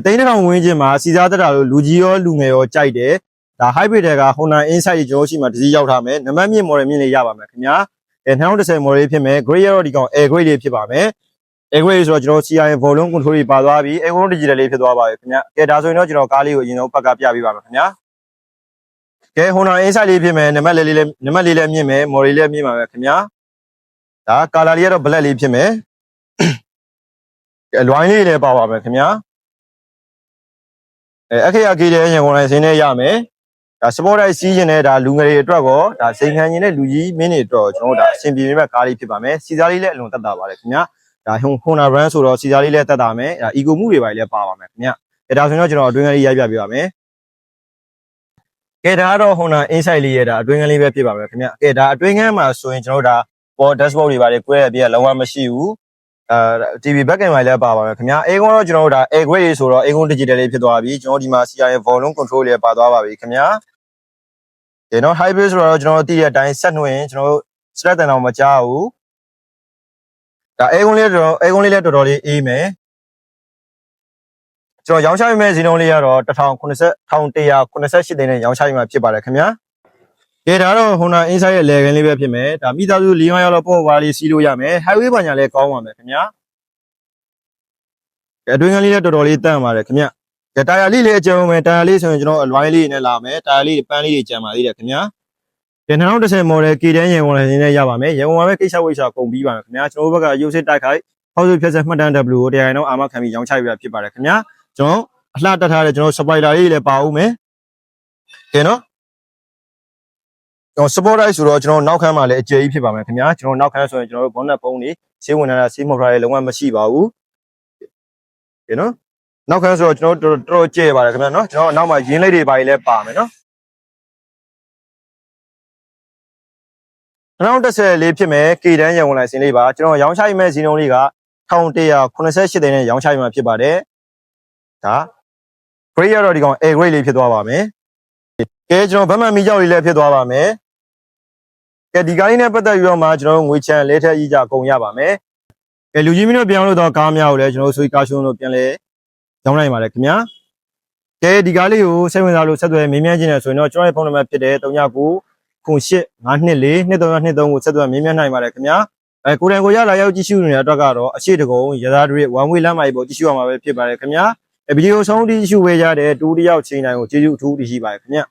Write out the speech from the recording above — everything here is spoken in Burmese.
တိန်းတောင်ဝင်းချင်းမှာစီစားတက်တာလို့လူကြီးရောလူငယ်ရောကြိုက်တယ်ဒါ hybrid က Honda Insight ကျွန်တော်ရှိမှတစ်စီးရောက်ထားမယ်နံပါတ်မြင့် model မြင့်လေးရပါမယ်ခင်ဗျာ2010 model ဖြစ်မယ် grade ရောဒီကောင် air grade လေးဖြစ်ပါမယ် air grade ဆိုတော့ကျွန်တော် CRM volume control တွေပါသွားပြီ air control digital လေးဖြစ်သွားပါပြီခင်ဗျာဒါဆိုရင်တော့ကျွန်တော်ကားလေးကိုအရင်ဆုံးဘက်ကပြပေးပါမယ်ခင်ဗျာHonda Insight လေးဖြစ်မယ်နံပါတ်လေးလည်းမြင့်မယ် model လေးမြင့်ပါမယ်ခင်ဗျာဒါ color လေးကတော့ black လေးဖြစ်မယ်လွိုင်းလေးလည်းပါပါမယ်ခင်ဗျာအခရာကြီးတဲ့ရန်ကုန်တိုင်းစင်းနဲ့ရမယ်ဒါ sport တိုင်းစီးရင်လည်းဒါလူငယ်တွေအတွက်ကောဒါစိန်ခံရင်တဲ့လူကြီးမင်းတွေအတွက်ကျွန်တော်တို့ဒါအဆင်ပြေမဲ့ကားလေးဖြစ်ပါမယ်စီစားလေးလည်းအလွန်တက်တာပါတယ်ခင်ဗျာဒါ Honda brand ဆိုတော့စီစားလေးလည်းတက်တာမယ်ဒါ eco မှုတွေပါလည်းပါပါမယ်ခင်ဗျာဒါဆိုရင်တော့ကျွန်တော်အတွင်းကလေးရိုက်ပြပေးပါမယ်ဒါကတော့ Honda Insight လေးရဲ့ဒါအတွင်းကလေးပဲဖြစ်ပါမယ်ခင်ဗျာဒါအတွင်းကမှာဆိုရင်ကျွန်တော်တို့ဒါပေါ် dashboard တွေပါလေကွဲရပြလုံးဝမရှိဘူးTV back end မှာလည်းပါပါမယ်ခင်ဗျာအေကွန်တော့ကျွန်တော်တို့ဒါ air grade ဆိုတော့ air con digital လေးဖြစ်သွားပြီကျွန်တော်ဒီမှာ CRM volume control လေးပါသွားပါပြီခင်ဗျာနော် hybrid ဆိုတော့ကျွန်တော်သိတဲ့အတိုင်းဆက်နှွင်ကျွန်တော်တို့ stress တန်အောင်မကြားဘူးဒါ air con လေးလည်းတော်တော်လေးအေးမယ်ကျွန်တော်ရောင်းချရမယ့်ဈေးနှုန်းလေးကတော့1188သိန်းနဲ့ရောင်းချရမှာဖြစ်ပါတယ်ခင်ဗျာဒါတော့ Honda Insight ရဲ့ level လေးပဲဖြစ်မယ်ဒါမိသားစု၄ရောက်တော့ပေါ့ပါလေးစီးလို့ရမယ် highway ဘာညာလည်းကောင်းပါမယ်ခင်ဗျာအတွင်းကလေးလည်းတော်တော်လေးတန့်ပါတယ်ခင်ဗျာတာယာလေးလည်းအကျုံးမယ်တာယာလေးဆိုရင်ကျွန်တော်အလွိုင်းလေးနဲ့လာမယ်တာယာလေးပန်းလေးတွေကျန်ပါသေးတယ်ခင်ဗျာ2010 model K10 ရေဝန်လေးနဲ့ရပါမယ်ရေဝန်မှာပဲကိစ္စဝိတ်စာကုန်ပြီးပါမယ်ခင်ဗျာကျွန်တော်တို့ဘက်ကရုပ်စစ်တိုက်ခိုက်ဟောက်စုဖြတ်ဆက်မှတ်တမ်း W ကိုတရားရင်တော့အာမခံပြီးရောင်းချပြဖြစ်ပါတယ်ခင်ဗျာကျွန်တော်အလှတက်ထားတဲ့ကျွန်တော် spoiler လေးလည်းပါဦးမယ်နော်ကျွန်တော် support လိုက်ဆိုတော့ကျွန်တော်နောက်ခန်းမှာလည်းအကျယ်ကြီးဖြစ်ပါမယ်ခင်ဗျာကျွန်တော်နောက်ခန်းဆိုရင်ကျွန်တော်တို့ bonnet ပုံးတွေဆေးဝင်လာတာဆေးမော်ဖရာတွေလုံးဝမရှိပါဘူးနော်နောက်ခန်းဆိုတော့ကျွန်တော်တော်ကျဲပါတယ်ခင်ဗျာနော်ကျွန်တော်နောက်မှာရင်းလေးတွေပါလည်းပါမယ်နော်2010လေးဖြစ်မယ် K10 ရန်ကုန်လိုင်စင်လေးပါကျွန်တော်ရောင်းချရမယ့်ဈေးနှုန်းလေးက1188သိန်းနဲ့ရောင်းချရမှာဖြစ်ပါတယ်ဒါ grade ရတော့ဒီကောင် air grade လေးဖြစ်သွားပါမယ်ကျွန်တော်ဗတ်မှန်မီကြောက်လေးလည်းဖြစ်သွားပါမယ်ဒီကားလေးနဲ့ပတ်သက်ပြီးတော့မှကျွန်တော်တို့ငွေချမ်းလဲထက်ကြီးကြကုန်ရပါမယ်လူကြီးမင်းတို့ပြောင်းလို့တော့ကားများကိုလည်းကျွန်တော်တို့ဆွေးကားရှုံးလို့ပြန်လဲရောင်းနိုင်ပါတယ်ခင်ဗျာဒီကားလေးကိုစိတ်ဝင်စားလို့ဆက်သွယ်မေးမြန်းခြင်းနဲ့ဆိုရင်တော့ကျွန်တော်ရဲ့ဖုန်းနံပါတ်ဖြစ်တဲ့3995242323ကိုဆက်သွယ်မေးမြန်းနိုင်ပါတယ်ခင်ဗျာကိုယ်တိုင်ကိုရလာရောက်ကြည့်ရှုနေတဲ့အတွက်ကတော့အရှိတကုံရသားတွေ1 way လမ်းမကြီးပေါ်ကြည့်ရှုရမှာပဲဖြစ်ပါတယ်ခင်ဗျာဗီဒီယိုဆုံးကြည့်ရှုပေးကြတဲ့တူတယောက်ချိန်တိုင်းကိုကျေးဇူးအထူးတင်ရှိပါတယ်ခင်ဗျာ